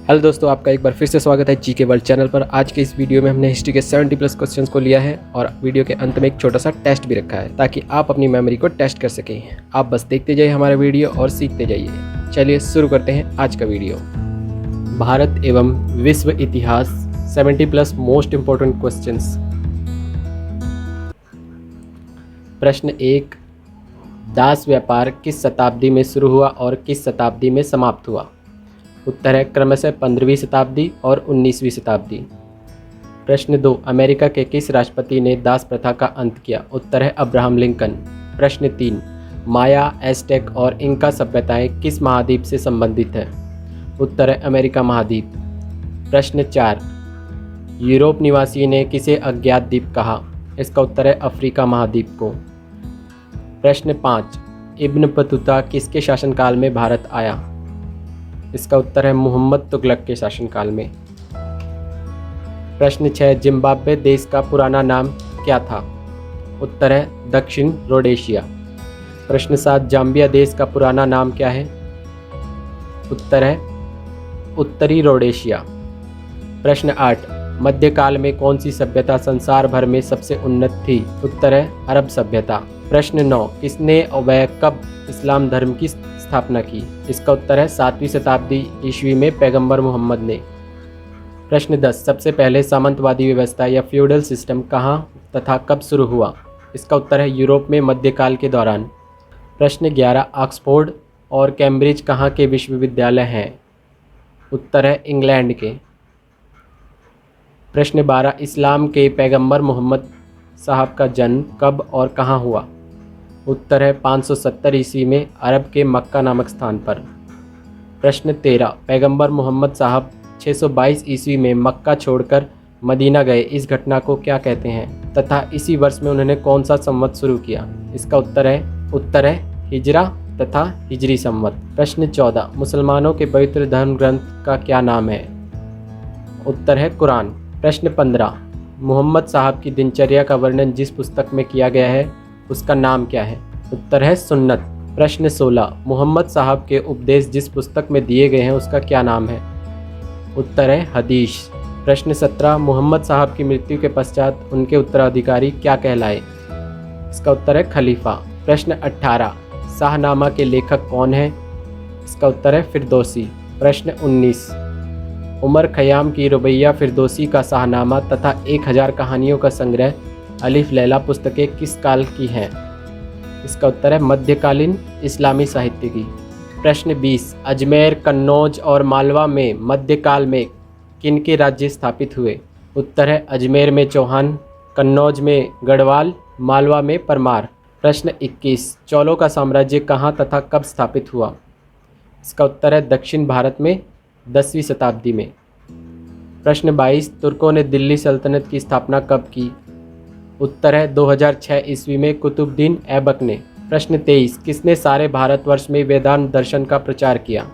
Hello दोस्तों, आपका एक बार फिर से स्वागत है जीके वर्ल्ड चैनल पर। आज के इस वीडियो में हमने हिस्ट्री के 70+ क्वेश्चंस को लिया है और वीडियो के अंत में एक छोटा सा टेस्ट भी रखा है ताकि आप अपनी मेमोरी को टेस्ट कर सकें। आप बस देखते जाइए हमारा वीडियो और सीखते जाइए। चलिए शुरू करते हैं आज का वीडियो। भारत एवं विश्व इतिहास 70+ मोस्ट इम्पोर्टेंट क्वेश्चंस। प्रश्न 1, दास व्यापार किस शताब्दी में शुरू हुआ और किस शताब्दी में समाप्त हुआ? उत्तर है क्रमशः 15वीं शताब्दी और 19वीं शताब्दी। प्रश्न 2, अमेरिका के किस राष्ट्रपति ने दास प्रथा का अंत किया? उत्तर है अब्राहम लिंकन। प्रश्न 3, माया, एज़टेक और इंका सभ्यताएं किस महाद्वीप से संबंधित है? उत्तर है अमेरिका महाद्वीप। प्रश्न 4, यूरोप निवासी ने किसे अज्ञात द्वीप कहा? इसका उत्तर है अफ्रीका महाद्वीप को। प्रश्न 5, इब्न बतूता किसके शासनकाल में भारत आया? इसका उत्तर है मोहम्मद तुगलक के शासनकाल में। प्रश्न 6, जिम्बाब्वे देश का पुराना नाम क्या था? उत्तर है दक्षिण रोडेशिया। प्रश्न 7, जाम्बिया देश का पुराना नाम क्या है? उत्तर है उत्तरी रोडेशिया। प्रश्न 8, मध्यकाल में कौन सी सभ्यता संसार भर में सबसे उन्नत थी? उत्तर है अरब सभ्यता। प्रश्न 9, किसने व कब इस्लाम धर्म की स्थापना की? इसका उत्तर है 7वीं शताब्दी ईस्वी में पैगंबर मोहम्मद ने। प्रश्न 10, सबसे पहले सामंतवादी व्यवस्था या फ्यूडल सिस्टम कहाँ तथा कब शुरू हुआ? इसका उत्तर है यूरोप में मध्यकाल के दौरान। प्रश्न 11, ऑक्सफोर्ड और कैम्ब्रिज कहाँ के विश्वविद्यालय हैं? उत्तर है इंग्लैंड के। प्रश्न 12, इस्लाम के पैगंबर मोहम्मद साहब का जन्म कब और कहाँ हुआ? उत्तर है 570 ईस्वी में अरब के मक्का नामक स्थान पर। प्रश्न 13, पैगंबर मोहम्मद साहब 622 ईस्वी में मक्का छोड़कर मदीना गए, इस घटना को क्या कहते हैं तथा इसी वर्ष में उन्होंने कौन सा संवत शुरू किया? इसका उत्तर है हिजरा तथा हिजरी संवत। प्रश्न 14, मुसलमानों के पवित्र धर्म ग्रंथ का क्या नाम है? उत्तर है कुरान। प्रश्न 15, मोहम्मद साहब की दिनचर्या का वर्णन जिस पुस्तक में किया गया है उसका नाम क्या है? उत्तर है सुन्नत। प्रश्न 16, मोहम्मद साहब के उपदेश जिस पुस्तक में दिए गए हैं उसका क्या नाम है? उत्तर है हदीस। प्रश्न 17, मोहम्मद साहब की मृत्यु के पश्चात उनके उत्तराधिकारी क्या कहलाए? इसका उत्तर है खलीफा। प्रश्न 18, शाहनामा के लेखक कौन है? इसका उत्तर है फिरदौसी। प्रश्न 19, उमर खयाम की रुबैया फिरदौसी का शाहनामा तथा 1000 कहानियों का संग्रह अलिफ लैला पुस्तकें किस काल की हैं? इसका उत्तर है मध्यकालीन इस्लामी साहित्य की। प्रश्न 20, अजमेर, कन्नौज और मालवा में मध्यकाल में किनके राज्य स्थापित हुए? उत्तर है अजमेर में चौहान, कन्नौज में गढ़वाल, मालवा में परमार। प्रश्न 21, चोलों का साम्राज्य कहाँ तथा कब स्थापित हुआ? इसका उत्तर है दक्षिण भारत में 10वीं शताब्दी में। प्रश्न 22, तुर्कों ने दिल्ली सल्तनत की स्थापना कब की? उत्तर है 2006 ईस्वी में कुतुबुद्दीन ऐबक ने। प्रश्न 23, किसने सारे भारतवर्ष में वेदांत दर्शन का प्रचार किया?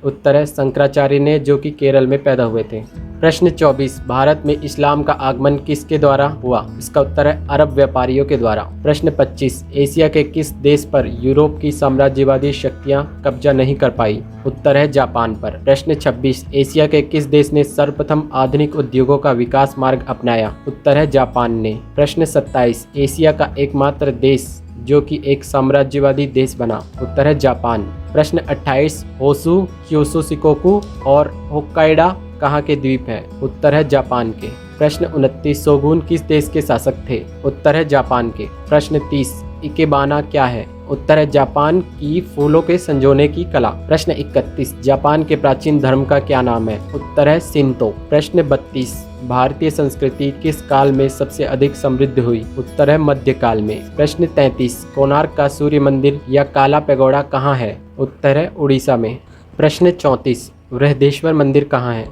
उत्तर है शंकराचार्य ने, जो कि केरल में पैदा हुए थे। प्रश्न 24, भारत में इस्लाम का आगमन किसके द्वारा हुआ? इसका उत्तर है अरब व्यापारियों के द्वारा। प्रश्न 25, एशिया के किस देश पर यूरोप की साम्राज्यवादी शक्तियां कब्जा नहीं कर पाई? उत्तर है जापान पर। प्रश्न 26, एशिया के किस देश ने सर्वप्रथम आधुनिक उद्योगों का विकास मार्ग अपनाया? उत्तर है जापान ने। प्रश्न 27, एशिया का एकमात्र देश जो कि एक साम्राज्यवादी देश बना? उत्तर है जापान। प्रश्न 28, होसु, क्योसो शिकोकू और होक्काइडो कहाँ के द्वीप हैं? उत्तर है जापान के। प्रश्न 29, शोगुन किस देश के शासक थे? उत्तर है जापान के। प्रश्न 30, इकेबाना क्या है? उत्तर है जापान की फूलों के संजोने की कला। प्रश्न 31, जापान के प्राचीन धर्म का क्या नाम है? उत्तर है शिंतो। प्रश्न 32, भारतीय संस्कृति किस काल में सबसे अधिक समृद्ध हुई? उत्तर है मध्यकाल में। प्रश्न 33, कोणार्क का सूर्य मंदिर या काला पैगोडा कहाँ है? उत्तर है उड़ीसा में। प्रश्न 34, बृहदेश्वर मंदिर कहाँ है?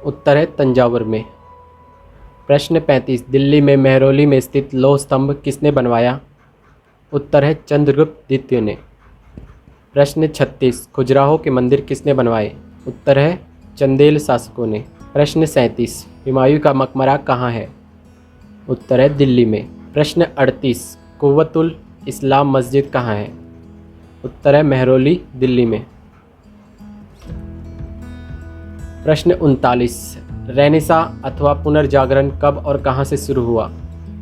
उत्तर है तंजावुर में। प्रश्न 35, दिल्ली में मेहरौली में स्थित लौह स्तंभ किसने बनवाया? उत्तर है चंद्रगुप्त द्वितीय ने। प्रश्न 36, खजुराहो के मंदिर किसने बनवाए? उत्तर है चंदेल शासकों ने। प्रश्न 37, हुमायूं का मकबरा कहाँ है? उत्तर है दिल्ली में। प्रश्न 38, कुव्वतुल इस्लाम मस्जिद कहाँ है? उत्तर है मेहरौली, दिल्ली में। प्रश्न 39, रेनेसा अथवा पुनर्जागरण कब और कहाँ से शुरू हुआ?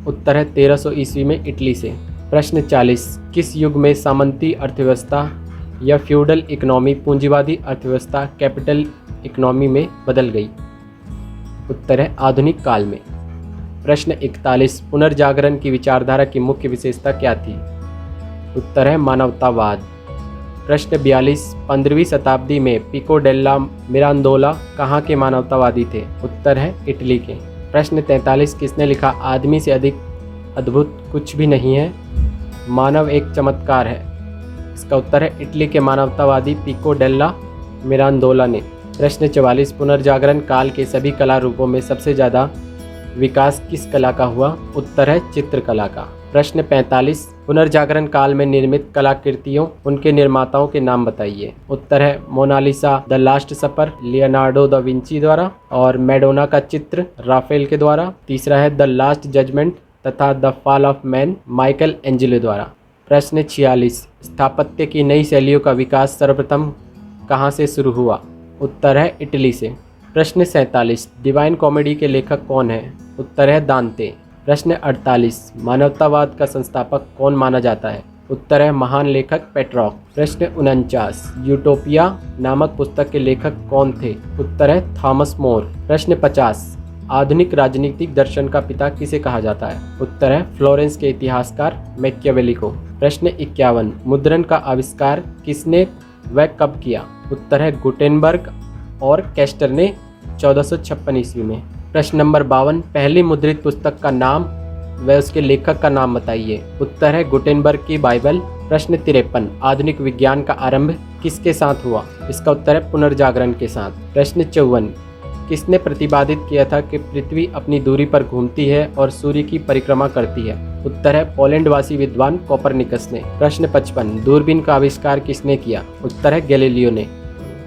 उत्तर है 1300 ईस्वी में इटली से। प्रश्न 40, किस युग में सामंती अर्थव्यवस्था या फ्यूडल इकोनॉमी पूंजीवादी अर्थव्यवस्था कैपिटल इकोनॉमी में बदल गई? उत्तर है आधुनिक काल में। प्रश्न 41, पुनर्जागरण की विचारधारा की मुख्य विशेषता क्या थी? उत्तर है मानवतावाद। प्रश्न 42, 15वीं शताब्दी में पिको डेल्ला मिरांडोला कहाँ के मानवतावादी थे? उत्तर है इटली के। प्रश्न 43, किसने लिखा आदमी से अधिक अद्भुत कुछ भी नहीं है, मानव एक चमत्कार है? इसका उत्तर है इटली के मानवतावादी पिको डेल्ला मिरांडोला ने। प्रश्न 44, पुनर्जागरण काल के सभी कला रूपों में सबसे ज़्यादा विकास किस कला का हुआ? उत्तर है चित्रकला का। प्रश्न 45, पुनर्जागरण काल में निर्मित कलाकृतियों उनके निर्माताओं के नाम बताइए? उत्तर है Mona Lisa the last supper Leonardo da Vinci द्वारा और मैडोना का चित्र राफेल के द्वारा। तीसरा है द लास्ट जजमेंट तथा the fall of man Michael Angelo द्वारा। प्रश्न 46, स्थापत्य की नई शैलियों का विकास सर्वप्रथम कहाँ से शुरू हुआ? उत्तर है इटली से। प्रश्न 47, डिवाइन कॉमेडी के लेखक कौन है? उत्तर है दांते। प्रश्न 48, मानवतावाद का संस्थापक कौन माना जाता है? उत्तर है महान लेखक पेट्रॉक। प्रश्न 49, यूटोपिया नामक पुस्तक के लेखक कौन थे? उत्तर है थॉमस मोर। प्रश्न 50, आधुनिक राजनीतिक दर्शन का पिता किसे कहा जाता है? उत्तर है फ्लोरेंस के इतिहासकार मैकियावेली को। प्रश्न 51, मुद्रण का आविष्कार किसने व कब किया? उत्तर है गुटेनबर्ग और कैस्टर ने 1456 ईस्वी में। प्रश्न नंबर 52, पहली मुद्रित पुस्तक का नाम व उसके लेखक का नाम बताइए? उत्तर है गुटेनबर्ग की बाइबल। प्रश्न 53, आधुनिक विज्ञान का आरंभ किसके साथ हुआ? इसका उत्तर है पुनर्जागरण के साथ। प्रश्न 54, किसने प्रतिपादित किया था कि पृथ्वी अपनी दूरी पर घूमती है और सूर्य की परिक्रमा करती है? उत्तर है पोलैंड वासी विद्वान कोपरनिकस ने। प्रश्न 55, दूरबीन का आविष्कार किसने किया? उत्तर है गैलीलियो ने।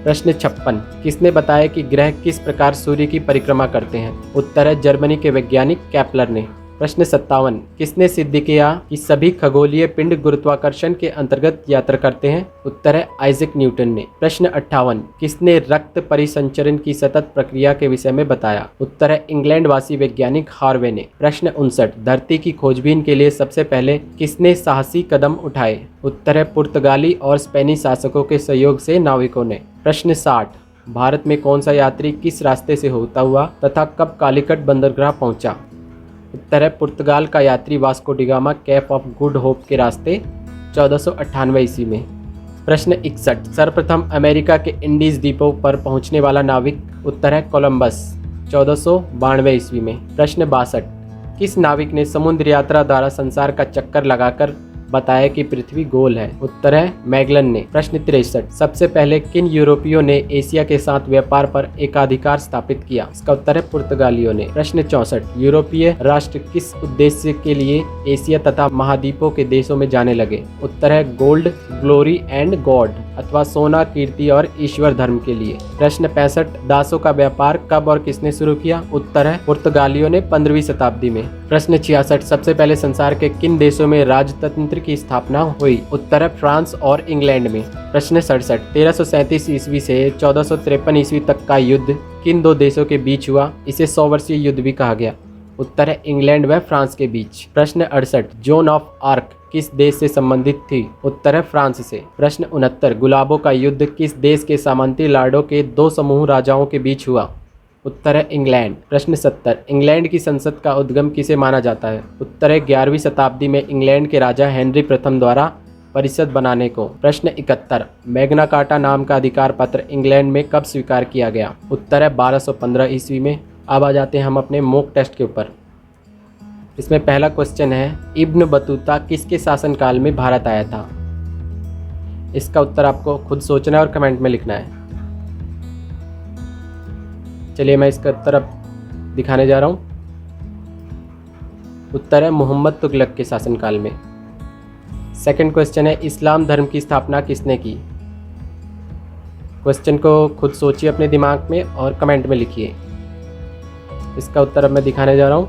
प्रश्न 56, किसने बताया कि ग्रह किस प्रकार सूर्य की परिक्रमा करते हैं? उत्तर है जर्मनी के वैज्ञानिक केपलर ने। प्रश्न 57, किसने सिद्ध किया कि सभी खगोलीय पिंड गुरुत्वाकर्षण के अंतर्गत यात्रा करते हैं? उत्तर है आइजैक न्यूटन ने। प्रश्न 58, किसने रक्त परिसंचरण की सतत प्रक्रिया के विषय में बताया? उत्तर है इंग्लैंड वासी वैज्ञानिक हार्वे ने। प्रश्न 59, धरती की खोजबीन के लिए सबसे पहले किसने साहसी कदम उठाए? उत्तर है पुर्तगाली और स्पेनिश शासकों के सहयोग से नाविकों ने। प्रश्न 60, भारत में कौन सा यात्री किस रास्ते से होता हुआ तथा कब कालीकट बंदरगाह पहुंचा? उत्तर है पुर्तगाल का यात्री Vasco da Gama Cape of Good Hope के रास्ते 1498 ईस्वी में। प्रश्न 61, सर्वप्रथम अमेरिका के इंडीज द्वीपों पर पहुंचने वाला नाविक? उत्तर है कोलंबस 1492 ईस्वी में। प्रश्न 62, किस नाविक ने समुद्र यात्रा द्वारा संसार का चक्कर लगाकर बताया कि पृथ्वी गोल है? उत्तर है मैगलन ने। प्रश्न 63, सबसे पहले किन यूरोपियों ने एशिया के साथ व्यापार पर एकाधिकार स्थापित किया? इसका उत्तर है पुर्तगालियों ने। प्रश्न 64, यूरोपीय राष्ट्र किस उद्देश्य के लिए एशिया तथा महाद्वीपों के देशों में जाने लगे? उत्तर है गोल्ड, ग्लोरी एंड गॉड अथवा सोना, कीर्ति और ईश्वर धर्म के लिए। प्रश्न 65, दासों का व्यापार कब और किसने शुरू किया? उत्तर है पुर्तगालियों ने 15वीं शताब्दी में। प्रश्न 66, सबसे पहले संसार के किन देशों में राजतंत्र की स्थापना हुई? उत्तर है फ्रांस और इंग्लैंड में। प्रश्न 67, 1337 ईस्वी से 1453 ईस्वी तक का युद्ध किन दो देशों के बीच हुआ? इसे 100 वर्षीय युद्ध भी कहा गया। उत्तर है इंग्लैंड व फ्रांस के बीच। प्रश्न 68, जोन ऑफ आर्क किस देश से संबंधित थी? उत्तर है फ्रांस से। प्रश्न 69, गुलाबों का युद्ध किस देश के सामंती लॉर्डों के दो समूह राजाओं के बीच हुआ? उत्तर है इंग्लैंड। प्रश्न 70, इंग्लैंड की संसद का उद्गम किसे माना जाता है? उत्तर है 11वीं शताब्दी में इंग्लैंड के राजा हेनरी प्रथम द्वारा परिषद बनाने को। प्रश्न 71, मैग्ना कार्टा नाम का अधिकार पत्र इंग्लैंड में कब स्वीकार किया गया? उत्तर है 1215 ईस्वी में। अब आ जाते हैं हम अपने मॉक टेस्ट के ऊपर। इसमें पहला क्वेश्चन है, इब्न बतूता किसके शासनकाल में भारत आया था? इसका उत्तर आपको खुद सोचना है और कमेंट में लिखना है। चलिए मैं इसका उत्तर अब दिखाने जा रहा हूँ। उत्तर है मोहम्मद तुगलक के शासनकाल में। सेकंड क्वेश्चन है, इस्लाम धर्म की स्थापना किसने की? क्वेश्चन को खुद सोचिए अपने दिमाग में और कमेंट में लिखिए। इसका उत्तर अब मैं दिखाने जा रहा हूँ।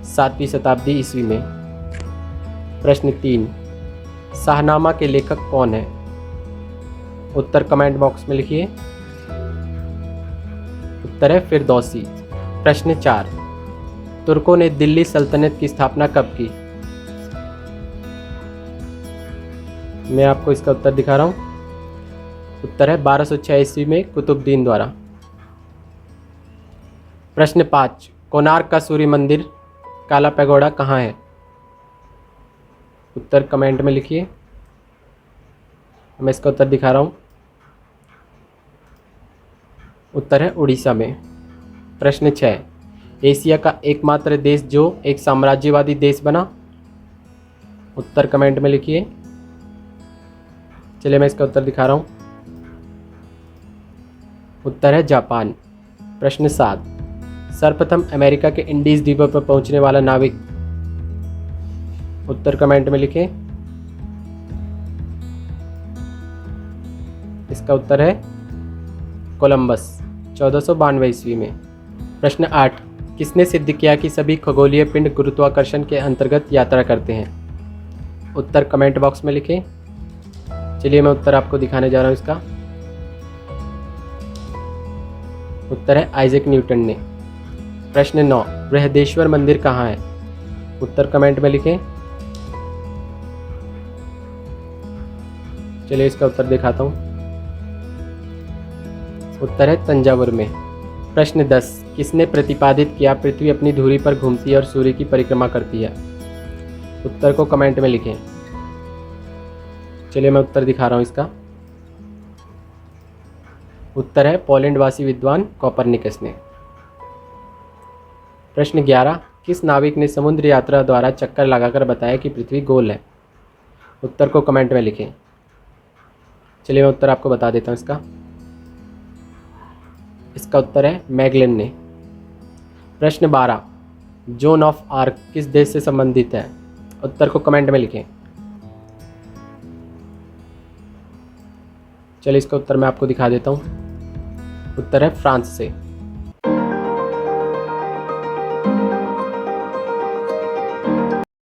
7वीं शताब्दी ईस्वी में। प्रश्न 3, शाहनामा के लेखक कौन है? उत्तर कमेंट बॉक्स में लिखिए। उत्तर है फिरदौसी। प्रश्न 4, तुर्कों ने दिल्ली सल्तनत की स्थापना कब की? मैं आपको इसका उत्तर दिखा रहा हूँ। उत्तर है 1206 ईस्वी में कुतुबुद्दीन द्वारा। प्रश्न 5, कोणार्क का सूर्य मंदिर काला पैगोडा कहाँ है? उत्तर कमेंट में लिखिए। मैं इसका उत्तर दिखा रहा हूँ। उत्तर है उड़ीसा में। प्रश्न 6, एशिया का एकमात्र देश जो एक साम्राज्यवादी देश बना? उत्तर कमेंट में लिखिए। चलिए मैं इसका उत्तर दिखा रहा हूँ। उत्तर है जापान। प्रश्न 7, सर्वप्रथम अमेरिका के इंडीज द्वीपों पर पहुंचने वाला नाविक? उत्तर कमेंट में लिखें। इसका उत्तर है कोलंबस, 1492 ईस्वी में। प्रश्न 8, किसने सिद्ध किया कि सभी खगोलीय पिंड गुरुत्वाकर्षण के अंतर्गत यात्रा करते हैं? उत्तर कमेंट बॉक्स में लिखें। चलिए मैं उत्तर आपको दिखाने जा रहा हूँ इसका। उत्तर है आइजैक न्यूटन ने। प्रश्न 9, बृहदेश्वर मंदिर कहाँ है? उत्तर कमेंट में लिखें। चलिए इसका उत्तर दिखाता हूँ। उत्तर है तंजावुर में। प्रश्न 10, किसने प्रतिपादित किया पृथ्वी अपनी धुरी पर घूमती है और सूर्य की परिक्रमा करती है? उत्तर को कमेंट में लिखें। चलिए मैं उत्तर दिखा रहा हूँ इसका। उत्तर है पोलैंड वासी विद्वान कोपरनिकस ने। प्रश्न 11, किस नाविक ने समुद्र यात्रा द्वारा चक्कर लगाकर बताया कि पृथ्वी गोल है? उत्तर को कमेंट में लिखें। चलिए मैं उत्तर आपको बता देता हूँ इसका। इसका उत्तर है मैगलन ने। प्रश्न 12, जोन ऑफ आर्क किस देश से संबंधित है? उत्तर को कमेंट में लिखें। चलिए इसका उत्तर मैं आपको दिखा देता हूँ। उत्तर है फ्रांस से।